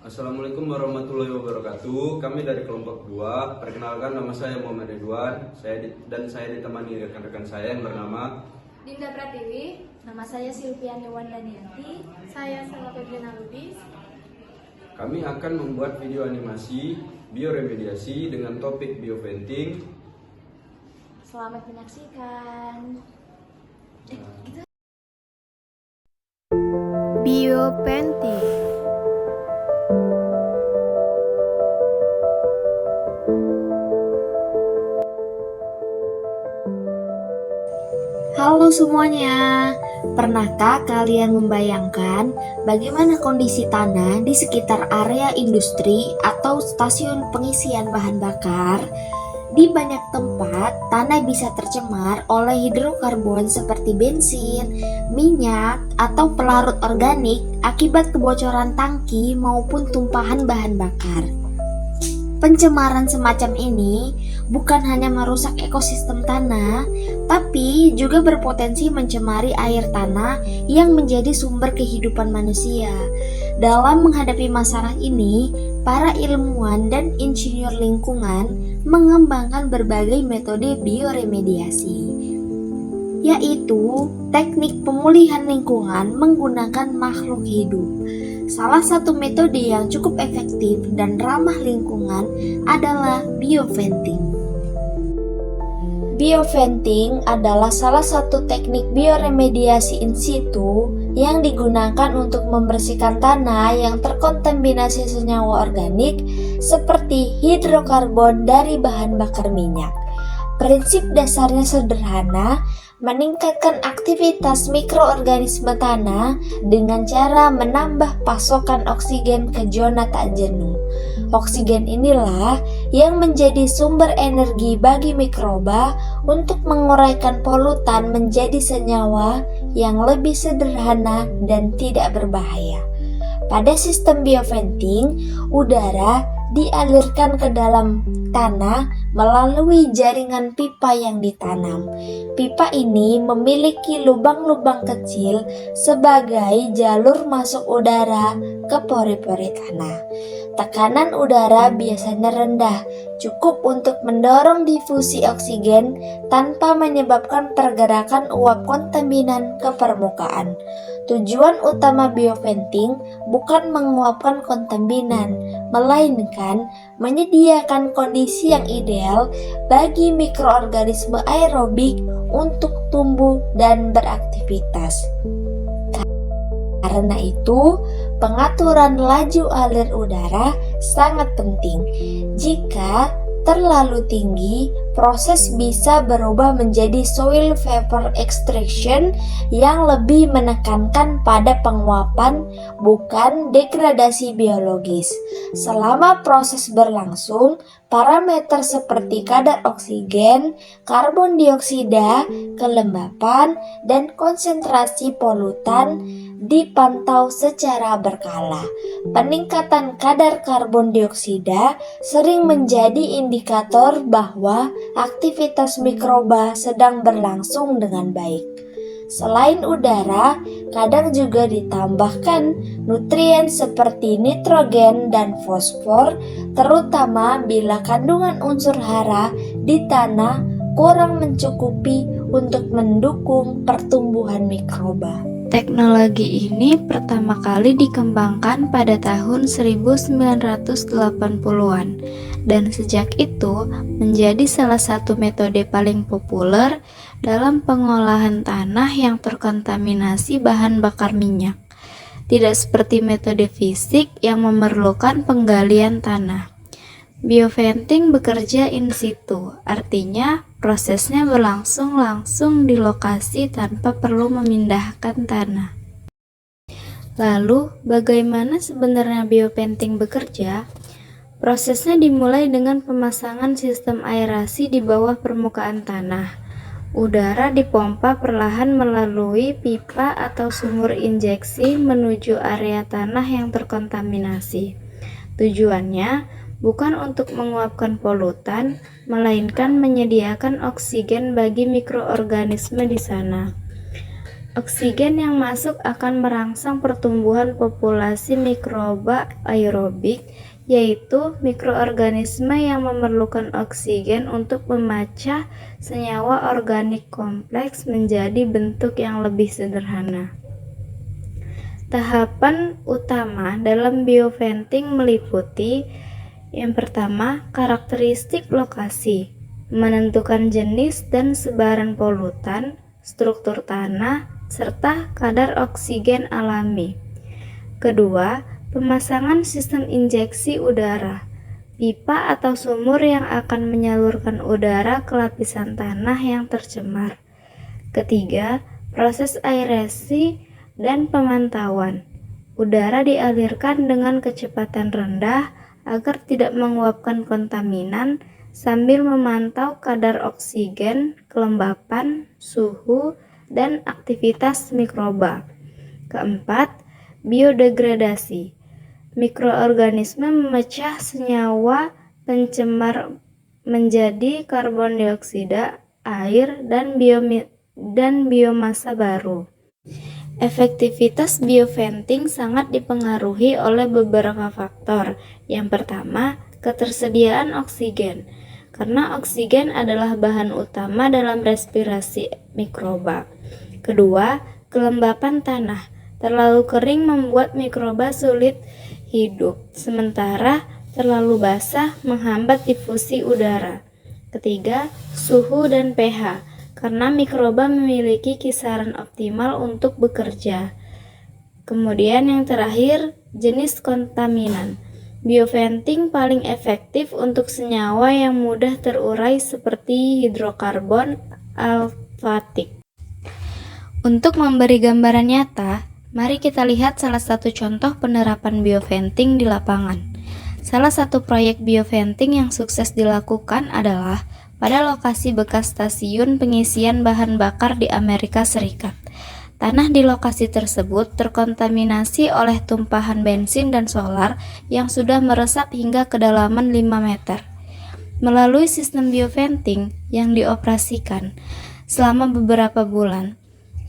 Assalamualaikum warahmatullahi wabarakatuh. Kami dari kelompok 2. Perkenalkan, nama saya Muhammad Ridwan. Saya ditemani rekan-rekan saya yang bernama Dinda Pratiwi. Nama saya Silviani Wandanianti. Saya Salma Febriana Lubis. Kami akan membuat video animasi bioremediasi dengan topik bioventing. Selamat menyaksikan. Bioventing. Halo semuanya, pernahkah kalian membayangkan bagaimana kondisi tanah di sekitar area industri atau stasiun pengisian bahan bakar? Di banyak tempat, tanah bisa tercemar oleh hidrokarbon seperti bensin, minyak, atau pelarut organik akibat kebocoran tangki maupun tumpahan bahan bakar. Pencemaran semacam ini bukan hanya merusak ekosistem tanah, tapi juga berpotensi mencemari air tanah yang menjadi sumber kehidupan manusia. Dalam menghadapi masalah ini, para ilmuwan dan insinyur lingkungan mengembangkan berbagai metode bioremediasi, yaitu teknik pemulihan lingkungan menggunakan makhluk hidup. Salah satu metode yang cukup efektif dan ramah lingkungan adalah bioventing. Bioventing adalah salah satu teknik bioremediasi in situ yang digunakan untuk membersihkan tanah yang terkontaminasi senyawa organik seperti hidrokarbon dari bahan bakar minyak. Prinsip dasarnya sederhana, meningkatkan aktivitas mikroorganisme tanah dengan cara menambah pasokan oksigen ke zona tak jenuh. Oksigen inilah yang menjadi sumber energi bagi mikroba untuk menguraikan polutan menjadi senyawa yang lebih sederhana dan tidak berbahaya. Pada sistem bioventing, udara dialirkan ke dalam tanah melalui jaringan pipa yang ditanam. Pipa ini memiliki lubang-lubang kecil sebagai jalur masuk udara ke pori-pori tanah. Tekanan udara biasanya rendah, cukup untuk mendorong difusi oksigen tanpa menyebabkan pergerakan uap kontaminan ke permukaan. Tujuan utama bioventing bukan menguapkan kontaminan, melainkan menyediakan kondisi yang ideal bagi mikroorganisme aerobik untuk tumbuh dan beraktivitas. Karena itu, pengaturan laju alir udara sangat penting. Jika terlalu tinggi, proses bisa berubah menjadi soil vapor extraction yang lebih menekankan pada penguapan, bukan degradasi biologis. Selama proses berlangsung, parameter seperti kadar oksigen, karbon dioksida, kelembapan, dan konsentrasi polutan dipantau secara berkala. Peningkatan kadar karbon dioksida sering menjadi indikator bahwa aktivitas mikroba sedang berlangsung dengan baik. Selain udara, kadang juga ditambahkan nutrien seperti nitrogen dan fosfor, terutama bila kandungan unsur hara di tanah kurang mencukupi untuk mendukung pertumbuhan mikroba. Teknologi ini pertama kali dikembangkan pada tahun 1980-an dan sejak itu menjadi salah satu metode paling populer dalam pengolahan tanah yang terkontaminasi bahan bakar minyak. Tidak seperti metode fisik yang memerlukan penggalian tanah. Bioventing bekerja in situ, artinya prosesnya berlangsung langsung di lokasi tanpa perlu memindahkan tanah. Lalu, bagaimana sebenarnya bioventing bekerja? Prosesnya dimulai dengan pemasangan sistem aerasi di bawah permukaan tanah. Udara dipompa perlahan melalui pipa atau sumur injeksi menuju area tanah yang terkontaminasi. Tujuannya bukan untuk menguapkan polutan, melainkan menyediakan oksigen bagi mikroorganisme di sana. Oksigen yang masuk akan merangsang pertumbuhan populasi mikroba aerobik, yaitu mikroorganisme yang memerlukan oksigen untuk memecah senyawa organik kompleks menjadi bentuk yang lebih sederhana. Tahapan utama dalam bioventing meliputi yang pertama, karakteristik lokasi, menentukan jenis dan sebaran polutan, struktur tanah, serta kadar oksigen alami. Kedua, pemasangan sistem injeksi udara, pipa atau sumur yang akan menyalurkan udara ke lapisan tanah yang tercemar. Ketiga, proses aerasi dan pemantauan. Udara dialirkan dengan kecepatan rendah agar tidak menguapkan kontaminan sambil memantau kadar oksigen, kelembapan, suhu, dan aktivitas mikroba. Keempat, biodegradasi. Mikroorganisme memecah senyawa pencemar menjadi karbon dioksida, air, dan biomasa baru. Efektivitas bioventing sangat dipengaruhi oleh beberapa faktor. Yang pertama, ketersediaan oksigen. Karena oksigen adalah bahan utama dalam respirasi mikroba. Kedua, kelembapan tanah. Terlalu kering membuat mikroba sulit hidup, sementara terlalu basah menghambat difusi udara. Ketiga, suhu dan pH. Karena mikroba memiliki kisaran optimal untuk bekerja. Kemudian yang terakhir, jenis kontaminan. Bioventing paling efektif untuk senyawa yang mudah terurai seperti hidrokarbon alfatik. Untuk memberi gambaran nyata, mari kita lihat salah satu contoh penerapan bioventing di lapangan. Salah satu proyek bioventing yang sukses dilakukan adalah pada lokasi bekas stasiun pengisian bahan bakar di Amerika Serikat. Tanah di lokasi tersebut terkontaminasi oleh tumpahan bensin dan solar yang sudah meresap hingga kedalaman 5 meter. Melalui sistem bioventing yang dioperasikan selama beberapa bulan,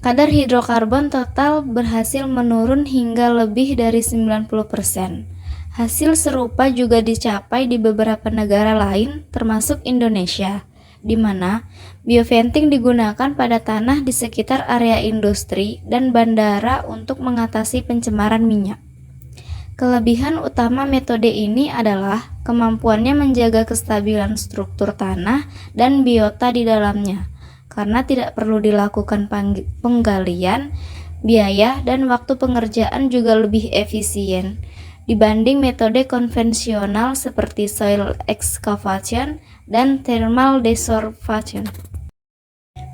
kadar hidrokarbon total berhasil menurun hingga lebih dari 90%. Hasil serupa juga dicapai di beberapa negara lain, termasuk Indonesia, di mana bioventing digunakan pada tanah di sekitar area industri dan bandara untuk mengatasi pencemaran minyak. Kelebihan utama metode ini adalah kemampuannya menjaga kestabilan struktur tanah dan biota di dalamnya, karena tidak perlu dilakukan penggalian, biaya dan waktu pengerjaan juga lebih efisien dibanding metode konvensional seperti soil excavation dan thermal desorption.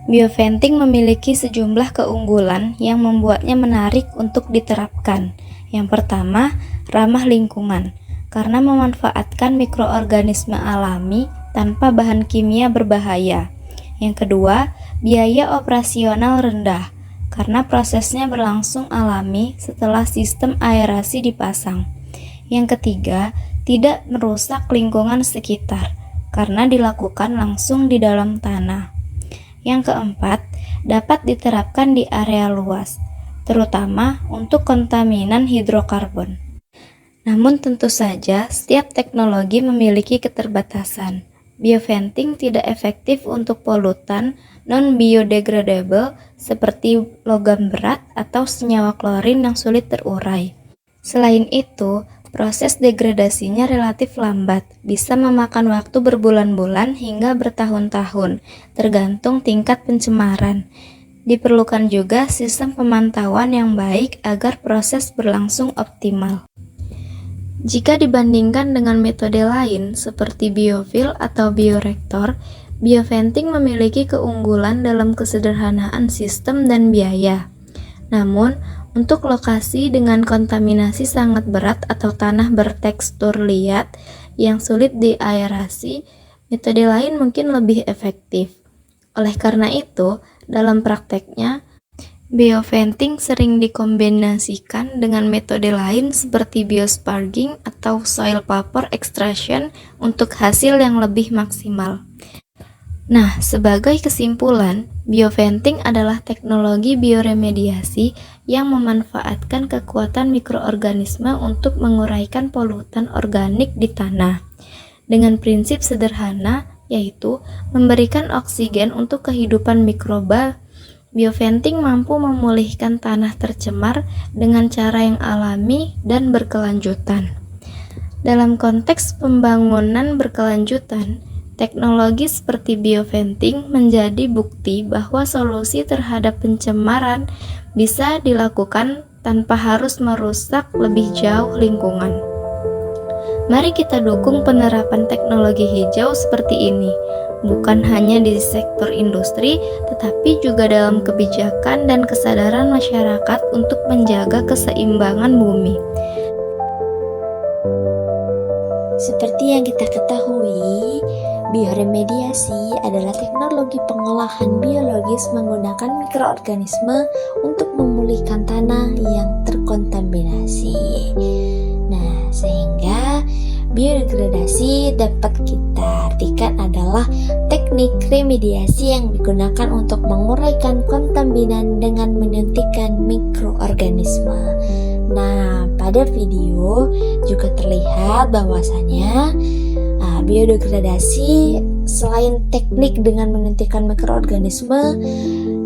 Bioventing memiliki sejumlah keunggulan yang membuatnya menarik untuk diterapkan. Yang pertama, ramah lingkungan, karena memanfaatkan mikroorganisme alami tanpa bahan kimia berbahaya. Yang kedua, biaya operasional rendah, karena prosesnya berlangsung alami setelah sistem aerasi dipasang. Yang ketiga, tidak merusak lingkungan sekitar, karena dilakukan langsung di dalam tanah. Yang keempat, dapat diterapkan di area luas, terutama untuk kontaminan hidrokarbon. Namun tentu saja, setiap teknologi memiliki keterbatasan. Bioventing tidak efektif untuk polutan non-biodegradable seperti logam berat atau senyawa klorin yang sulit terurai. Selain itu, proses degradasinya relatif lambat, bisa memakan waktu berbulan-bulan hingga bertahun-tahun, tergantung tingkat pencemaran. Diperlukan juga sistem pemantauan yang baik agar proses berlangsung optimal. Jika dibandingkan dengan metode lain seperti biofil atau bioreaktor, bioventing memiliki keunggulan dalam kesederhanaan sistem dan biaya. Namun, untuk lokasi dengan kontaminasi sangat berat atau tanah bertekstur liat yang sulit diaerasi, metode lain mungkin lebih efektif. Oleh karena itu, dalam prakteknya, bioventing sering dikombinasikan dengan metode lain seperti biosparging atau soil vapor extraction untuk hasil yang lebih maksimal. Nah, sebagai kesimpulan, bioventing adalah teknologi bioremediasi yang memanfaatkan kekuatan mikroorganisme untuk menguraikan polutan organik di tanah. Dengan prinsip sederhana, yaitu memberikan oksigen untuk kehidupan mikroba, bioventing mampu memulihkan tanah tercemar dengan cara yang alami dan berkelanjutan. Dalam konteks pembangunan berkelanjutan, teknologi seperti bioventing menjadi bukti bahwa solusi terhadap pencemaran bisa dilakukan tanpa harus merusak lebih jauh lingkungan. Mari kita dukung penerapan teknologi hijau seperti ini, bukan hanya di sektor industri, tetapi juga dalam kebijakan dan kesadaran masyarakat untuk menjaga keseimbangan bumi. Seperti yang kita ketahui, bioremediasi adalah teknologi pengolahan biologis menggunakan mikroorganisme untuk memulihkan tanah yang terkontaminasi. Nah, sehingga biodegradasi dapat kita artikan adalah teknik remediasi yang digunakan untuk menguraikan kontaminan dengan menyuntikkan mikroorganisme. Nah, pada video juga terlihat bahwasanya biodegradasi selain teknik dengan menyuntikkan mikroorganisme,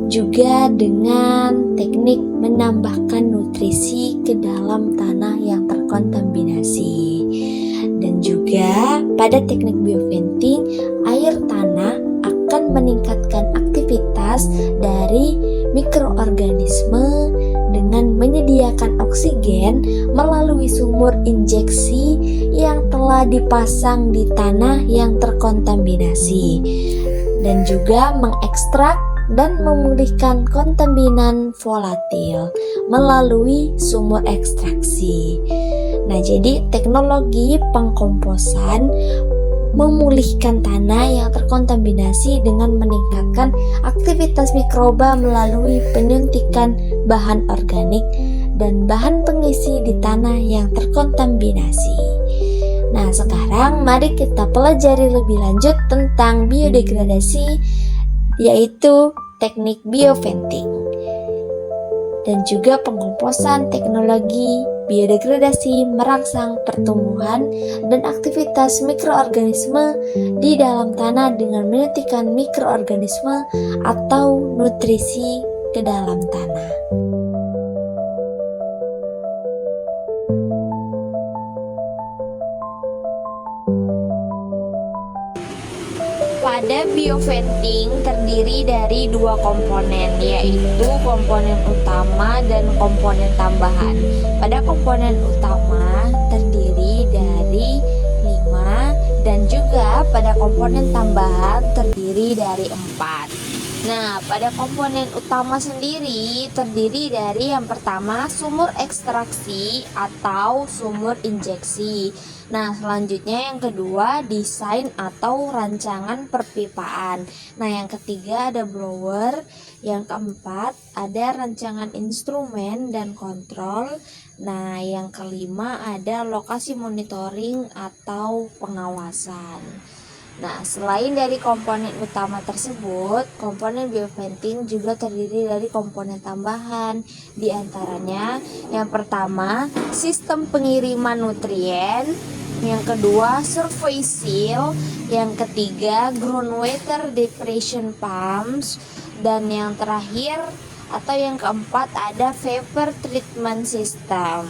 juga dengan teknik menambahkan nutrisi ke dalam tanah yang terkontaminasi. Dan juga pada teknik bioventing, air tanah akan meningkatkan aktivitas dari mikroorganisme dengan menyediakan oksigen melalui sumur injeksi yang telah dipasang di tanah yang terkontaminasi, dan juga mengekstrak dan memulihkan kontaminan volatil melalui sumur ekstraksi. Nah, jadi teknologi pengkomposan memulihkan tanah yang terkontaminasi dengan meningkatkan aktivitas mikroba melalui penyuntikan bahan organik dan bahan pengisi di tanah yang terkontaminasi. Nah, sekarang mari kita pelajari lebih lanjut tentang biodegradasi, yaitu teknik bioventing dan juga pengkomposan. Teknologi biodegradasi merangsang pertumbuhan dan aktivitas mikroorganisme di dalam tanah dengan menyuntikkan mikroorganisme atau nutrisi ke dalam tanah. Pada bioventing terdiri dari dua komponen, yaitu komponen utama dan komponen tambahan. Pada komponen utama terdiri dari 5 dan juga pada komponen tambahan terdiri dari 4. Nah, pada komponen utama sendiri terdiri dari yang pertama sumur ekstraksi atau sumur injeksi. Nah, selanjutnya yang kedua desain atau rancangan perpipaan. Nah, yang ketiga ada blower. Yang keempat ada rancangan instrumen dan kontrol. Nah, yang kelima ada lokasi monitoring atau pengawasan. Nah, selain dari komponen utama tersebut, komponen bioventing juga terdiri dari komponen tambahan. Di antaranya, yang pertama, sistem pengiriman nutrien, yang kedua, survey seal, yang ketiga, groundwater depression pumps, dan yang terakhir atau yang keempat ada vapor treatment system.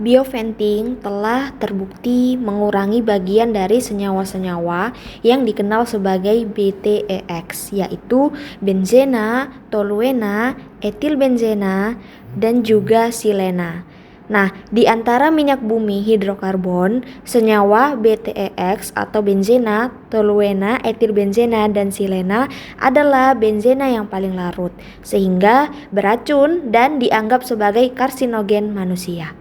Bioventing telah terbukti mengurangi bagian dari senyawa-senyawa yang dikenal sebagai BTEX, yaitu benzena, toluena, etilbenzena, dan juga silena. Nah, di antara minyak bumi hidrokarbon, senyawa BTEX atau benzena, toluena, etilbenzena, dan silena adalah benzena yang paling larut, sehingga beracun dan dianggap sebagai karsinogen manusia.